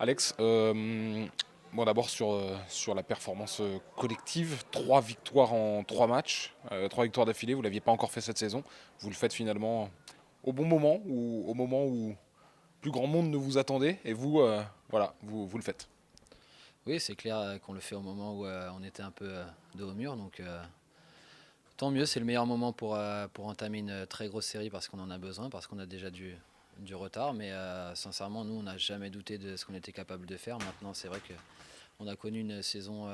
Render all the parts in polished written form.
Alex, bon, d'abord sur la performance collective, 3 victoires en 3 matchs, 3 victoires d'affilée, vous ne l'aviez pas encore fait cette saison. Vous le faites finalement au bon moment, ou au moment où plus grand monde ne vous attendait, et vous, voilà, vous le faites. Oui, c'est clair qu'on le fait au moment où on était un peu dos au mur. Donc tant mieux, c'est le meilleur moment pour entamer une très grosse série parce qu'on en a besoin, parce qu'on a déjà du retard. Mais sincèrement, nous, on n'a jamais douté de ce qu'on était capable de faire. Maintenant, c'est vrai qu'on a connu une saison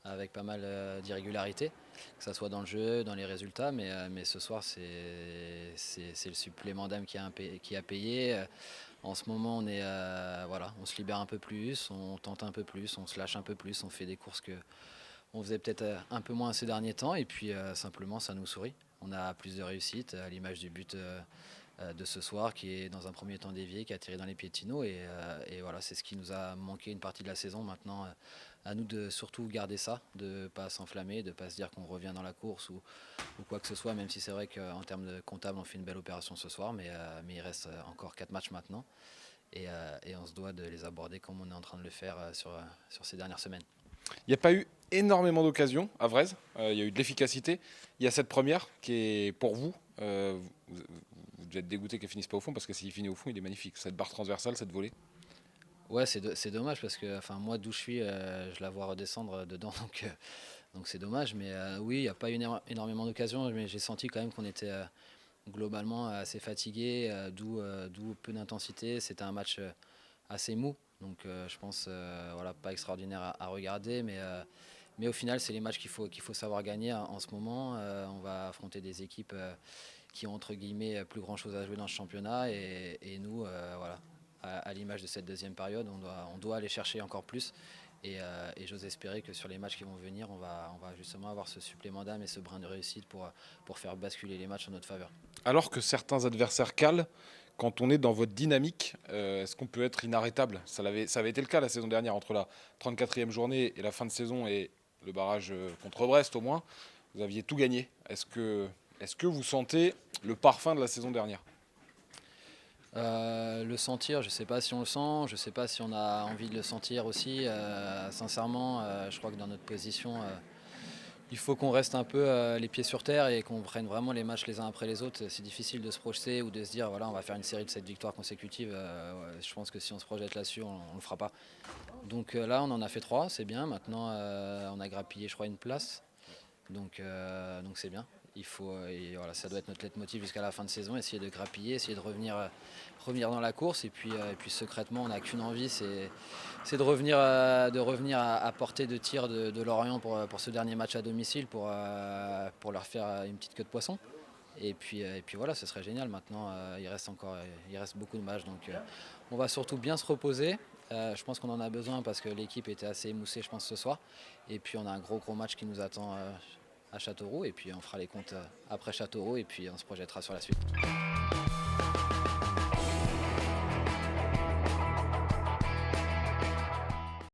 avec pas mal d'irrégularités, que ce soit dans le jeu, dans les résultats. Mais ce soir, c'est le supplément d'âme qui a payé. En ce moment, voilà, on se libère un peu plus, on tente un peu plus, on se lâche un peu plus, on fait des courses que on faisait peut-être un peu moins ces derniers temps, et puis simplement ça nous sourit. On a plus de réussite, à l'image du but de ce soir qui est dans un premier temps dévié, qui a tiré dans les pieds de Tino, et voilà, c'est ce qui nous a manqué une partie de la saison. Maintenant, à nous de surtout garder ça, de ne pas s'enflammer, de ne pas se dire qu'on revient dans la course ou quoi que ce soit, même si c'est vrai qu'en termes de comptable on fait une belle opération ce soir, mais il reste encore 4 matchs maintenant. Et on se doit de les aborder comme on est en train de le faire sur ces dernières semaines. Il n'y a pas eu énormément d'occasions à Vraise, il y a eu de l'efficacité. Il y a cette première qui est pour vous. Vous devez être dégoûté qu'elle finisse pas au fond, parce que s'il finit au fond, il est magnifique. Cette barre transversale, cette volée. Ouais, c'est dommage parce que enfin, moi, d'où je suis, je la vois redescendre dedans, donc c'est dommage. Mais oui, il n'y a pas eu énormément d'occasions, mais j'ai senti quand même qu'on était globalement assez fatigué, d'où peu d'intensité. C'était un match assez mou, donc je pense voilà, pas extraordinaire à regarder, mais au final, c'est les matchs qu'il faut savoir gagner en ce moment. On va affronter des équipes qui ont entre guillemets plus grand chose à jouer dans ce championnat, et nous, voilà, à l'image de cette deuxième période, on doit aller chercher encore plus. Et j'ose espérer que sur les matchs qui vont venir, on va justement avoir ce supplément d'âme et ce brin de réussite pour faire basculer les matchs en notre faveur. Alors que certains adversaires calent, quand on est dans votre dynamique, est-ce qu'on peut être inarrêtable? Ça avait été le cas la saison dernière, entre la 34e journée et la fin de saison, et le barrage contre Brest au moins. Vous aviez tout gagné. Est-ce que vous sentez le parfum de la saison dernière? Le sentir, je ne sais pas si on le sent, je ne sais pas si on a envie de le sentir aussi. Sincèrement, je crois que dans notre position, il faut qu'on reste un peu les pieds sur terre et qu'on prenne vraiment les matchs les uns après les autres. C'est difficile de se projeter ou de se dire voilà, on va faire une série de 7 victoires consécutives. Ouais, je pense que si on se projette là-dessus, on ne le fera pas. Donc là, on en a fait 3, c'est bien. Maintenant, on a grappillé, je crois, une place. Donc c'est bien. Et voilà, ça doit être notre leitmotiv jusqu'à la fin de saison, essayer de grappiller, essayer de revenir dans la course. Et puis secrètement, on n'a qu'une envie, c'est de revenir à portée de tir de Lorient pour ce dernier match à domicile, pour leur faire une petite queue de poisson. Et puis voilà, ce serait génial. Maintenant, il reste beaucoup de matchs, donc on va surtout bien se reposer. Je pense qu'on en a besoin parce que l'équipe était assez émoussée, je pense, ce soir. Et puis on a un gros match qui nous attend à Châteauroux, et puis on fera les comptes après Châteauroux, et puis on se projettera sur la suite.